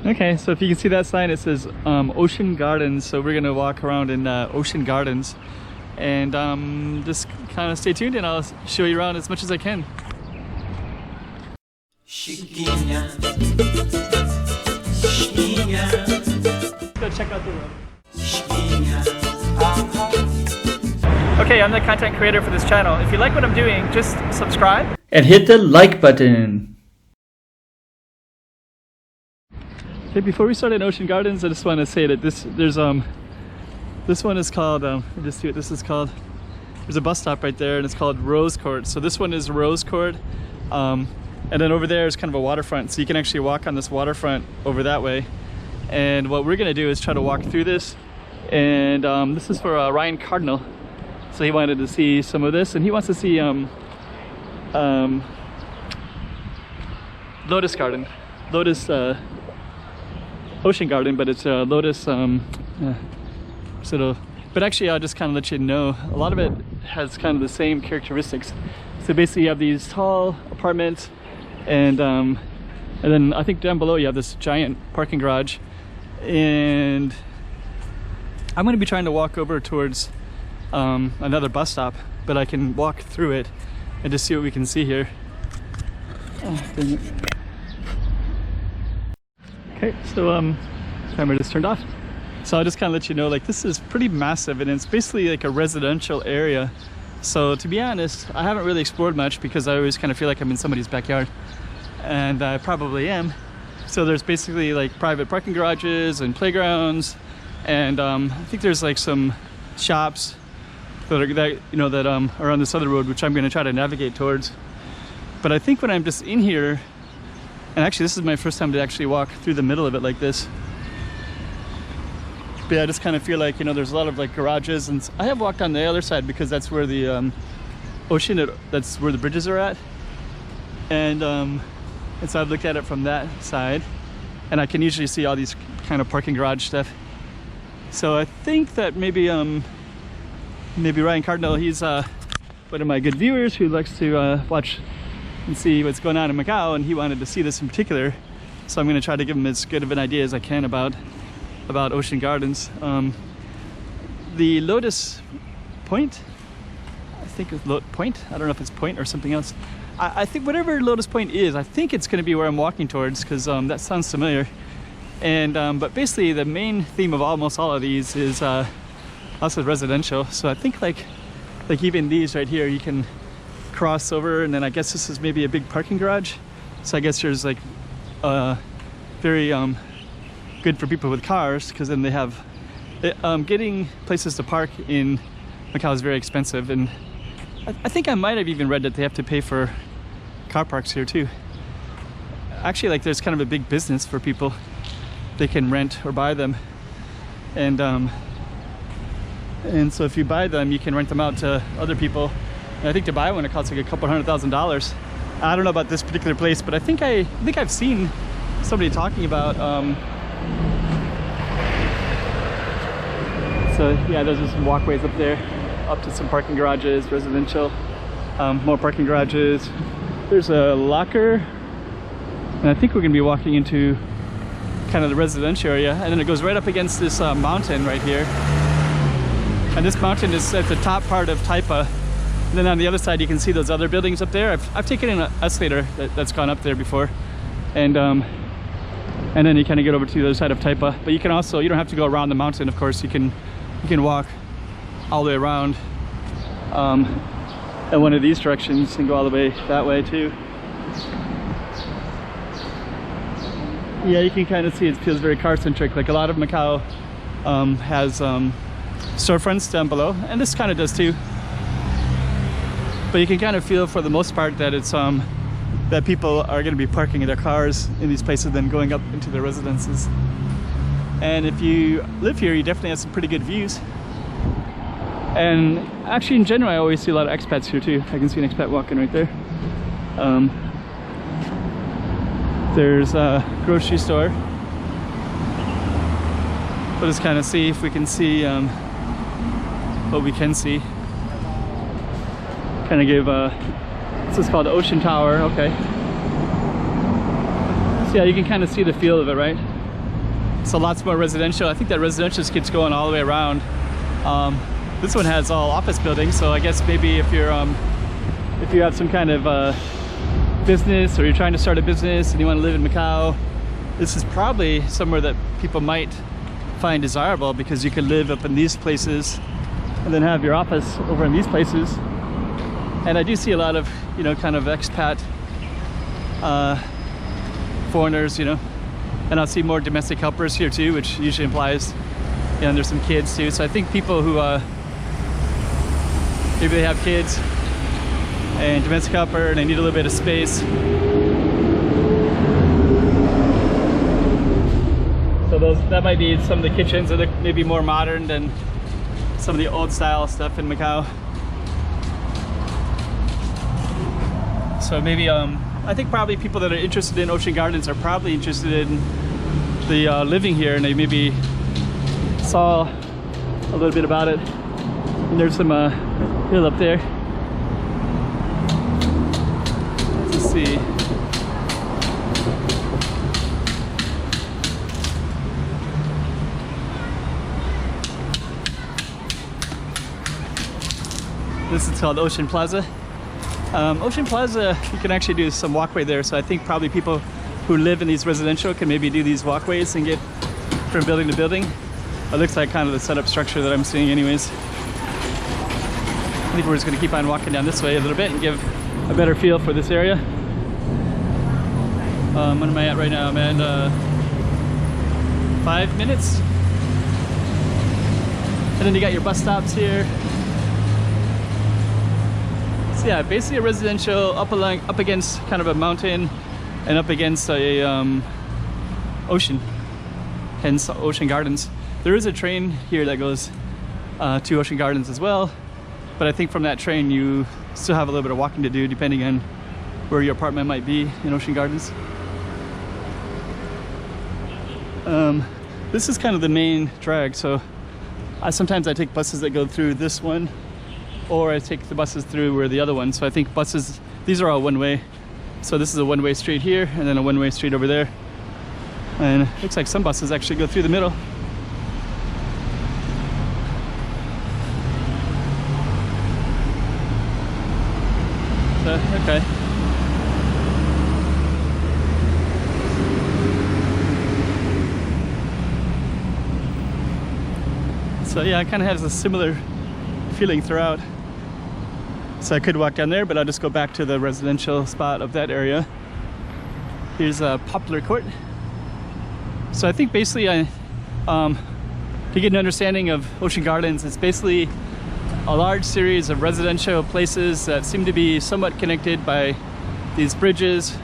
Okay, so if you can see that sign, it says Ocean Gardens. So we're gonna walk around in Ocean Gardens, and just kind of stay tuned, and I'll show you around as much as I can. Chiquinha, Chiquinha. Let's go check out the room. Okay, I'm the content creator for this channel. If you like what I'm doing, just subscribe and hit the like button. Okay, before we start in Ocean Gardens, I just want to say that this one is called just see what this is called. There's a bus stop right there, and it's called Rose Court. So this one is Rose Court, and then over there is kind of a waterfront, so you can actually walk on this waterfront over that way. And what we're gonna do is try to walk through this, and this is for Ryan Cardinal. So he wanted to see some of this, and he wants to see Lotus Garden, Lotus Ocean Garden, but it's a Lotus but actually I'll just kind of let you know, a lot of it has kind of the same characteristics. So basically you have these tall apartments, and then I think down below you have this giant parking garage, and I'm going to be trying to walk over towards another bus stop, but I can walk through it and just see what we can see here. Okay, so camera just turned off. So I'll just kind of let you know, like, this is pretty massive, and it's basically like a residential area. So to be honest, I haven't really explored much because I always kind of feel like I'm in somebody's backyard, and I probably am. So there's basically like private parking garages and playgrounds, and I think there's like some shops that are on this other road, which I'm going to try to navigate towards. But I think when I'm just in here, and actually this is my first time to actually walk through the middle of it like this, but I just kind of feel like, you know, there's a lot of like garages, and I have walked on the other side because that's where the ocean, that's where the bridges are at, and so I've looked at it from that side, and I can usually see all these kind of parking garage stuff. So I think that maybe Ryan Cardinal, he's one of my good viewers who likes to watch and see what's going on in Macau, and he wanted to see this in particular. So I'm going to try to give him as good of an idea as I can about Ocean Gardens. The Lotus Point, I think it's Point. I don't know if it's Point or something else. I think whatever Lotus Point is, I think it's going to be where I'm walking towards, because that sounds familiar. And but basically the main theme of almost all of these is also residential. So I think like even these right here, you can cross over, and then I guess this is maybe a big parking garage. So I guess there's like very good for people with cars, because then they have getting places to park in Macau is very expensive, and I think I might have even read that they have to pay for car parks here too. Actually, like, there's kind of a big business for people. They can rent or buy them, and so if you buy them, you can rent them out to other people. And I think to buy one, it costs like a couple $100,000. I don't know about this particular place, but I think I've seen somebody talking about so yeah, there's just some walkways up there, up to some parking garages, residential, more parking garages. There's a locker, and I think we're gonna be walking into kind of the residential area, and then it goes right up against this mountain right here. And this mountain is at the top part of Taipa. And then on the other side, you can see those other buildings up there. I've taken an escalator that's gone up there before, and then you kind of get over to the other side of Taipa. But you can also, you don't have to go around the mountain, of course. You can walk all the way around in one of these directions and go all the way that way too. Yeah, you can kind of see it feels very car-centric. Like, a lot of Macau has storefronts down below, and this kind of does too. But you can kind of feel, for the most part, that it's that people are going to be parking their cars in these places, then going up into their residences. And if you live here, you definitely have some pretty good views. And actually, in general, I always see a lot of expats here too. I can see an expat walking right there. There's a grocery store. We'll just kind of see if we can see what we can see. Kind of give this is called the Ocean Tower. Okay. So yeah, you can kind of see the feel of it, right? So lots more residential. I think that residential just keeps going all the way around. This one has all office buildings, so I guess maybe if you have some kind of business, or you're trying to start a business and you want to live in Macau, this is probably somewhere that people might find desirable, because you can live up in these places and then have your office over in these places. And I do see a lot of, you know, kind of expat foreigners, you know, and I'll see more domestic helpers here too, which usually implies, you know, there's some kids too. So I think people who maybe they have kids and domestic helper and they need a little bit of space. So that might be some of the kitchens that are maybe more modern than some of the old style stuff in Macau. So maybe I think probably people that are interested in Ocean Gardens are probably interested in the living here, and they maybe saw a little bit about it. And there's some hill up there. Let's see. This is called Ocean Plaza. Ocean Plaza, you can actually do some walkway there, so I think probably people who live in these residential can maybe do these walkways and get from building to building. It looks like kind of the setup structure that I'm seeing anyways. I think we're just going to keep on walking down this way a little bit and give a better feel for this area. What am I at right now? I'm at 5 minutes. And then you got your bus stops here. So yeah, basically a residential up against kind of a mountain and up against a ocean, hence Ocean Gardens. There is a train here that goes to Ocean Gardens as well, but I think from that train you still have a little bit of walking to do depending on where your apartment might be in Ocean Gardens. This is kind of the main drag, so sometimes I take buses that go through this one, or I take the buses through where the other one. So I think buses, these are all one way. So this is a one-way street here, and then a one-way street over there. And it looks like some buses actually go through the middle. So, okay. So yeah, it kind of has a similar feeling throughout. So I could walk down there, but I'll just go back to the residential spot of that area. Here's a Poplar Court. So I think basically to get an understanding of Ocean Gardens, it's basically a large series of residential places that seem to be somewhat connected by these bridges.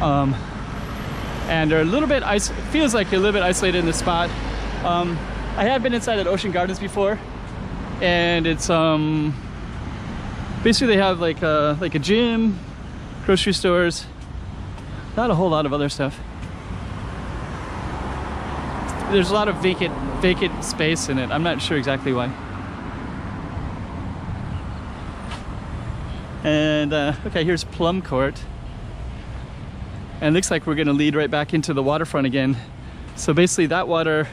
And they're a little bit, feels like you're a little bit isolated in this spot. I have been inside at Ocean Gardens before, and it's basically they have like a gym, grocery stores, not a whole lot of other stuff. There's a lot of vacant space in it. I'm not sure exactly why. And okay, here's Plum Court, and it looks like we're going to lead right back into the waterfront again. So basically that water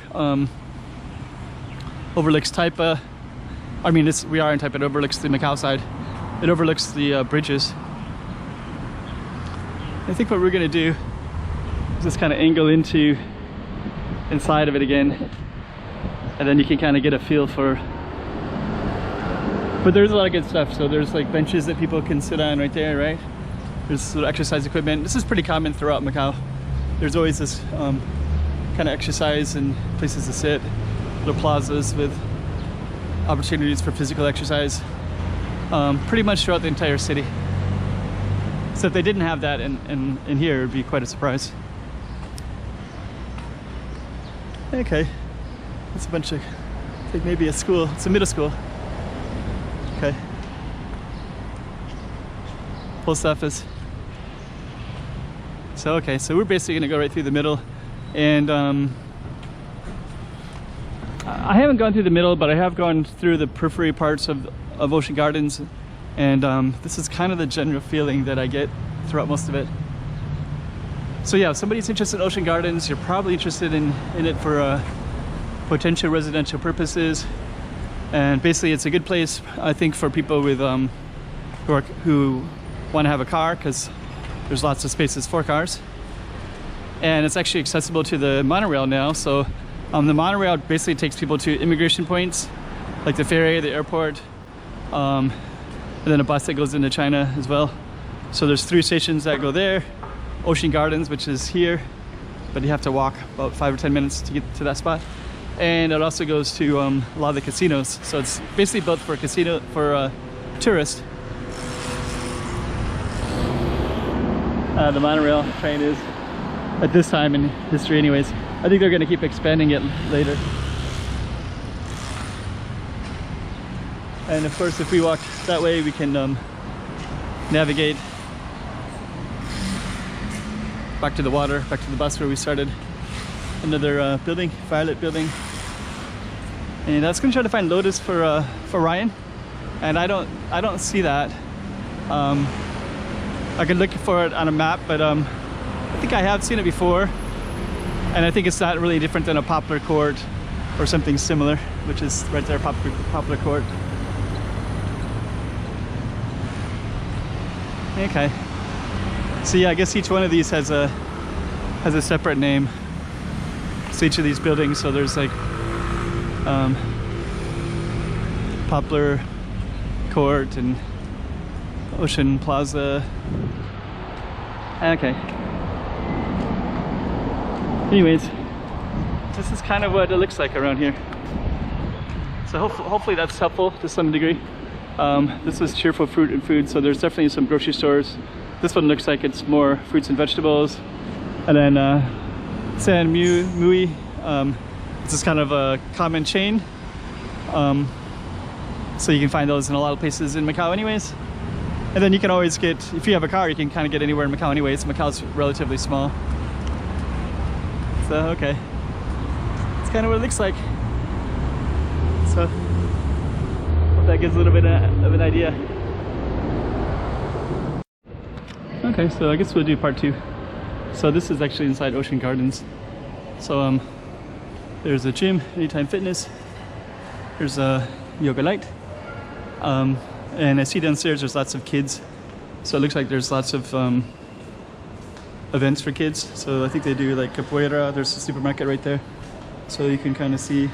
overlooks Taipa. I mean, we are in Taipa. It overlooks the Macau side. It overlooks the bridges. I think what we're going to do is just kind of angle into inside of it again, and then you can kind of get a feel for. But there's a lot of good stuff. So there's like benches that people can sit on right there, right? There's little exercise equipment. This is pretty common throughout Macau. There's always this kind of exercise and places to sit, little plazas with opportunities for physical exercise, pretty much throughout the entire city. So if they didn't have that in here, it would be quite a surprise. Okay, it's a bunch of, I think maybe a school. It's a middle school. Okay. Post office. So okay, so we're basically gonna go right through the middle, and I haven't gone through the middle, but I have gone through the periphery parts of Ocean Gardens, and this is kind of the general feeling that I get throughout most of it. So yeah, if somebody's interested in ocean gardens, you're probably interested in it for potential residential purposes. And basically it's a good place, I think, for people with who want to have a car, because there's lots of spaces for cars. And it's actually accessible to the monorail now. So the monorail basically takes people to immigration points, like the ferry, the airport, and then a bus that goes into China as well. So there's 3 stations that go there. Ocean Gardens, which is here, but you have to walk about 5 or 10 minutes to get to that spot. And it also goes to a lot of the casinos. So it's basically built for tourists. The monorail train is, at this time in history anyways, I think they're going to keep expanding it later. And of course, if we walk that way, we can navigate back to the water, back to the bus where we started. Another building, firelit building. And I was going to try to find Lotus for Ryan, and I don't see that. I could look for it on a map, but I think I have seen it before, and I think it's not really different than a Poplar Court or something similar, which is right there, Poplar Court. Okay. So yeah, I guess each one of these has a separate name. So each of these buildings, so there's like Poplar Court and Ocean Plaza. Okay. Anyways, this is kind of what it looks like around here. So hopefully that's helpful to some degree. This is cheerful fruit and food, so there's definitely some grocery stores. This one looks like it's more fruits and vegetables. And then San Mui, this is kind of a common chain. So you can find those in a lot of places in Macau anyways. And then you can always get, if you have a car, you can kind of get anywhere in Macau anyways. Macau's relatively small. So, okay. It's kind of what it looks like. So, hope that gives a little bit of an idea. Okay, so I guess we'll do part 2. So this is actually inside Ocean Gardens. So there's a gym, Anytime Fitness. There's a yoga light. And I see downstairs there's lots of kids. So it looks like there's lots of events for kids. So I think they do like capoeira. There's a supermarket right there. So you can kind of see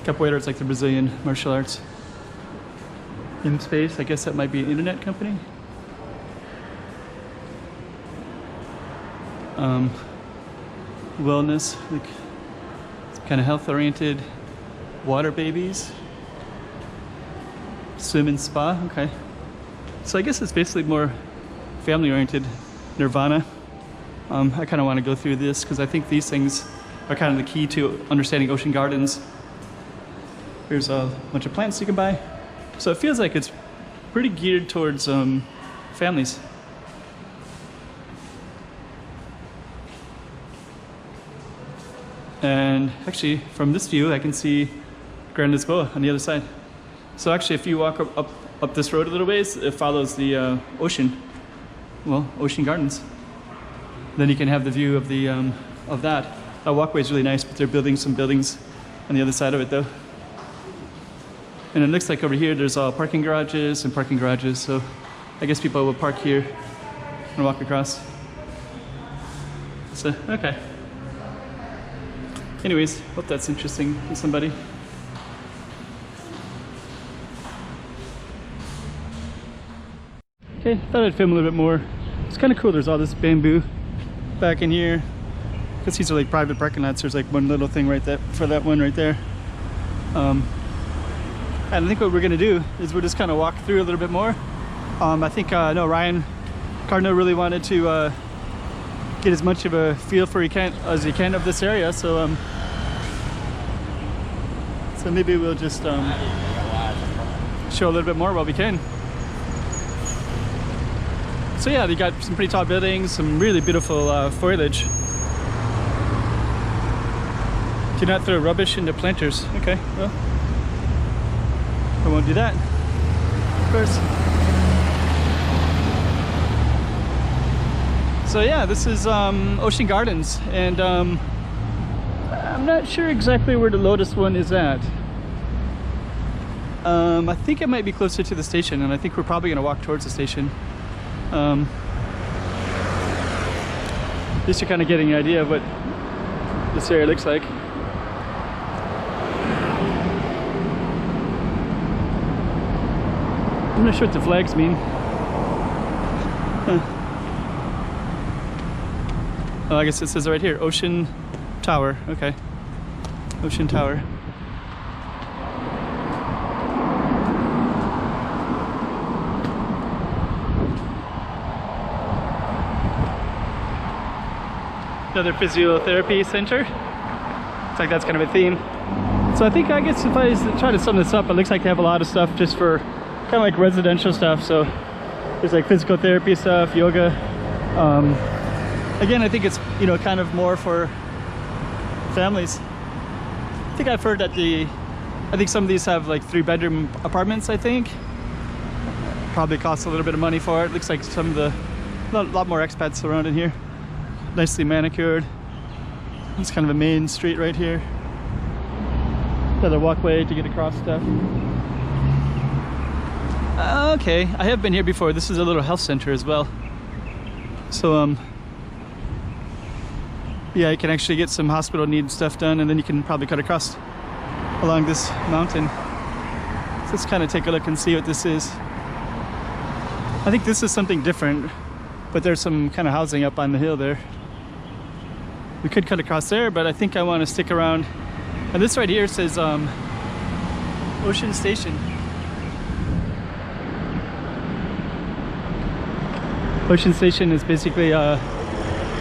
capoeira. It's like the Brazilian martial arts. In space, I guess that might be an internet company. Wellness, like kind of health oriented. Water babies. Swim and spa, okay. So I guess it's basically more family oriented. Nirvana. I kind of want to go through this because I think these things are kind of the key to understanding Ocean Gardens. There's a bunch of plants you can buy. So it feels like it's pretty geared towards families. And actually, from this view, I can see Grand Lisboa on the other side. So actually, if you walk up this road a little ways, it follows the ocean. Well, Ocean Gardens. Then you can have the view of the of that. That walkway is really nice, but they're building some buildings on the other side of it, though. And it looks like over here there's parking garages and parking garages. So I guess people will park here and walk across. So okay. Anyways, hope that's interesting to somebody. Okay, thought I'd film a little bit more. It's kind of cool. There's all this bamboo back in here. Because these are like private parking lots. There's like one little thing right there for that one right there. And I think what we're gonna do is we'll just kind of walk through a little bit more. I think no, Ryan Cardinal really wanted to get as much of a feel for as he can of this area. So so maybe we'll just show a little bit more while we can. So yeah, they got some pretty tall buildings, some really beautiful foliage. Do not throw rubbish into planters. Okay, well, I won't do that, of course. So yeah, this is Ocean Gardens, and I'm not sure exactly where the Lotus one is at. I think it might be closer to the station, and I think we're probably gonna walk towards the station. At least you're kind of getting an idea of what this area looks like. I'm not sure what the flags mean. Huh. Oh, I guess it says right here, Ocean Tower. Okay, Ocean Tower. Another physiotherapy center. Looks like that's kind of a theme. So I think, I guess if I try to sum this up, it looks like they have a lot of stuff just for kind of like residential stuff. So there's like physical therapy stuff, yoga. Again, I think it's, you know, kind of more for families. I think I've heard that I think some of these have like 3-bedroom apartments, I think. Probably costs a little bit of money for it. Looks like some of the, a lot more expats around in here. Nicely manicured. It's kind of a main street right here. Another walkway to get across stuff. Okay, I have been here before. This is a little health center as well. So yeah, you can actually get some hospital need stuff done, and then you can probably cut across along this mountain. So let's kind of take a look and see what this is. I think this is something different, but there's some kind of housing up on the hill there. We could cut across there, but I think I want to stick around. And this right here says Ocean Station. Ocean Station is basically where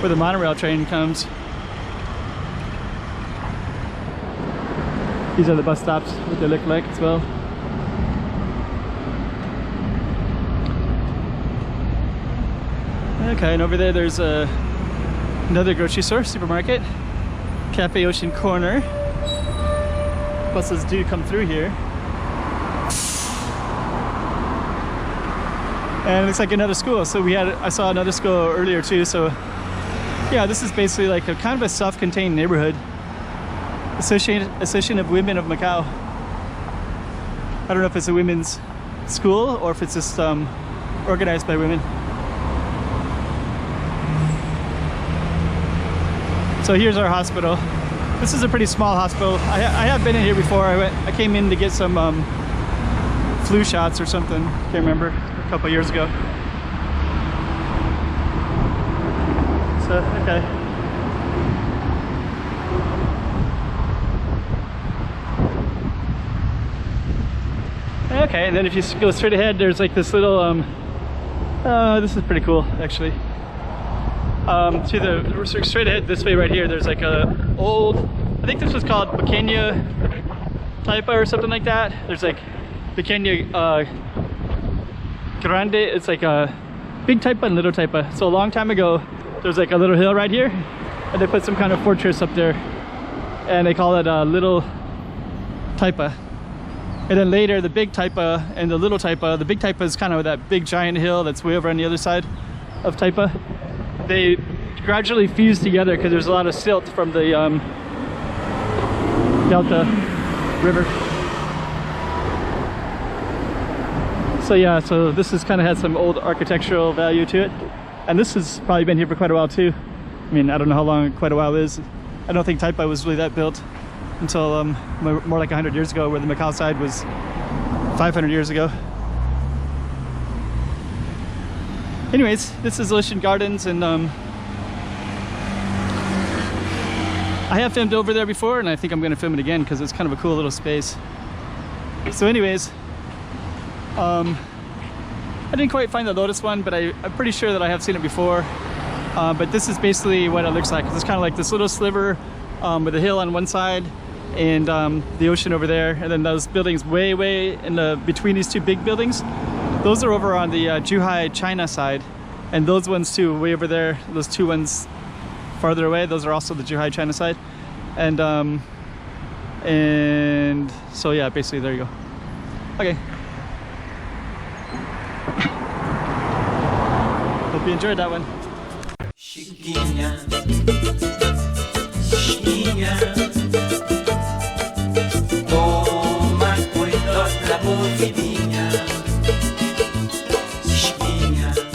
the monorail train comes. These are the bus stops, what they look like as well. Okay, and over there there's another grocery store, supermarket. Cafe Ocean Corner. Buses do come through here. And it looks like another school. So I saw another school earlier too. So yeah, this is basically like a kind of a self-contained neighborhood. Association of Women of Macau. I don't know if it's a women's school or if it's just organized by women. So here's our hospital. This is a pretty small hospital. I have been in here before. I came in to get some flu shots or something. Can't remember. A couple years ago. So okay. Okay, and then if you go straight ahead, there's like this little this is pretty cool actually. To the straight ahead this way right here, there's like a old, I think this was called Pequeña Taipa or something like that. There's like Pequeña Grande, it's like a big Taipa and little Taipa. So a long time ago, there's like a little hill right here, and they put some kind of fortress up there, and they call it Little Taipa. And then later, the big Taipa and the little Taipa, the big Taipa is kind of that big giant hill that's way over on the other side of Taipa. They gradually fused together because there's a lot of silt from the Delta River. So yeah, so this has kind of had some old architectural value to it. And this has probably been here for quite a while too. I mean, I don't know how long quite a while is. I don't think Taipa was really that built until more like 100 years ago, where the Macau side was 500 years ago. Anyways, this is Ocean Gardens, and I have filmed over there before, and I think I'm going to film it again because it's kind of a cool little space. So anyways, I didn't quite find the Lotus one, but I'm pretty sure that I have seen it before. But this is basically what it looks like. It's kind of like this little sliver with a hill on one side and the ocean over there, and then those buildings way in the between these two big buildings. Those are over on the Zhuhai China side, and those ones too, way over there, those two ones farther away, those are also the Zhuhai China side. And so yeah, basically there you go. Okay. Hope you enjoyed that one. Chiquinha, Chiquinha.